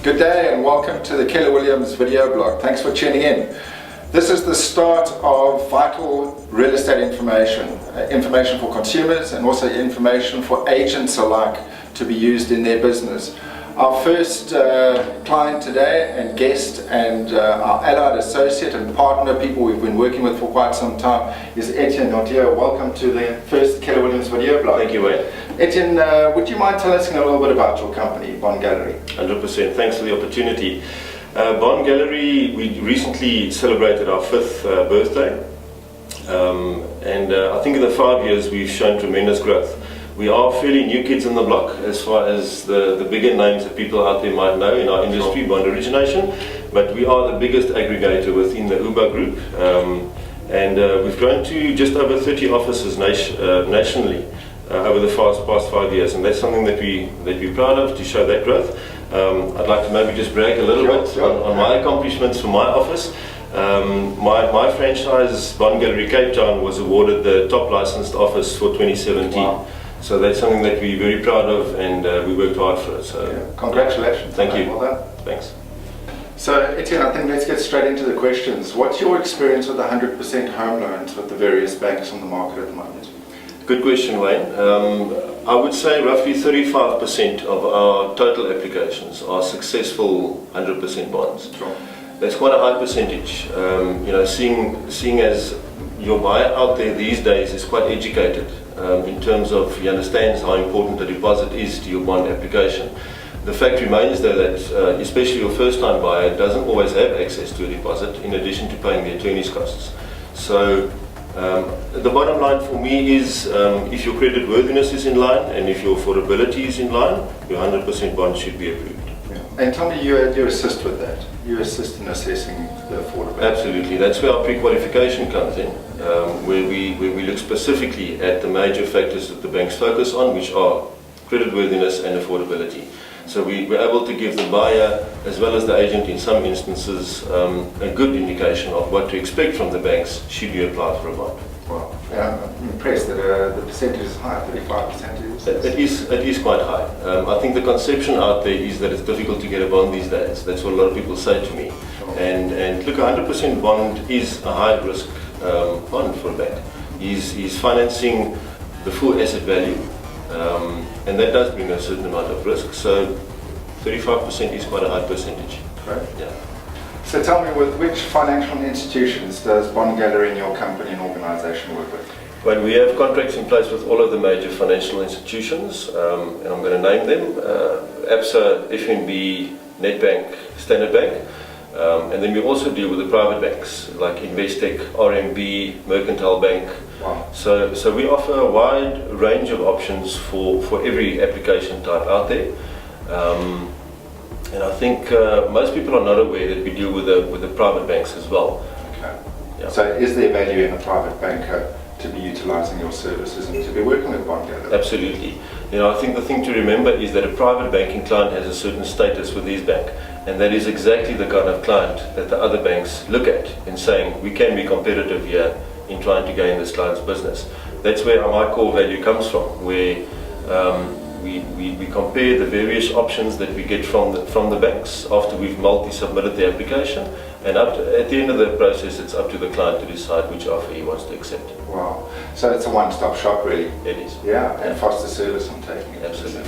Good day and welcome to the Keller Williams video blog. Thanks for tuning in. This is the start of vital real estate information, information for consumers and also information for agents alike to be used in their business. Our first client today and guest and our allied associate and partner, people we've been working with for quite some time, is Etienne Nordier. Welcome to the first Keller Williams video blog. Thank you, Wayne. Etienne, would you mind telling us a little bit about your company, Bond Gallery? 100%. Thanks for the opportunity. Bond Gallery, we recently celebrated our 5th birthday. I think in the 5 years we've shown tremendous growth. We are fairly new kids on the block as far as the bigger names that people out there might know in our industry, Bond Origination, but we are the biggest aggregator within the UBA group. We've grown to just over 30 offices nationally over the past 5 years, and that's something that we're proud of, to show that growth. I'd like to maybe just brag a little bit on my accomplishments for my office. My franchise, Bond Gallery Cape Town, was awarded the top licensed office for 2017. Wow. So that's something that we're very proud of, and we worked hard for it. So yeah. Congratulations. Thank you. Well done. Thanks. So Etienne, I think let's get straight into the questions. What's your experience with 100% home loans with the various banks on the market at the moment? Good question, Wayne. I would say roughly 35% of our total applications are successful 100% bonds. Sure. That's quite a high percentage. Seeing as your buyer out there these days is quite educated in terms of he understands how important the deposit is to your bond application. The fact remains though that especially your first time buyer doesn't always have access to a deposit in addition to paying the attorney's costs. So the bottom line for me is if your credit worthiness is in line and if your affordability is in line, your 100% bond should be approved. Yeah. And tell me, you assist with that. You assist in assessing the affordability. Absolutely. That's where our pre-qualification comes in, where we look specifically at the major factors that the banks focus on, which are creditworthiness and affordability. So we're able to give the buyer, as well as the agent in some instances, a good indication of what to expect from the banks should you apply for a bond. Wow. I'm impressed that the percentage is high, 35% is. It is quite high. I think the conception out there is that it's difficult to get a bond these days. That's what a lot of people say to me. Sure. And look, 100% bond is a high risk bond for a bank. He's financing the full asset value. And that does bring a certain amount of risk, so 35% is quite a high percentage. Great. Yeah. So tell me, with which financial institutions does Bond Gallery and your company and organisation work with? Well, we have contracts in place with all of the major financial institutions, and I'm going to name them: Absa, FNB, Nedbank, Standard Bank. And then we also deal with the private banks like Investec, RMB, Mercantile Bank. Wow. So we offer a wide range of options for every application type out there. And I think most people are not aware that we deal with the private banks as well. Okay. Yeah. So is there value in a private banker to be utilising your services and to be working with Bond Gallery? Absolutely. I think the thing to remember is that a private banking client has a certain status with his bank, and that is exactly the kind of client that the other banks look at in saying we can be competitive here in trying to gain this client's business. That's where my core value comes from, where we compare the various options that we get from the banks after we've multi-submitted the application, and at the end of the process it's up to the client to decide which offer he wants to accept. Wow. So it's a one-stop shop really. It is. Yeah, and faster service I'm taking it. Absolutely.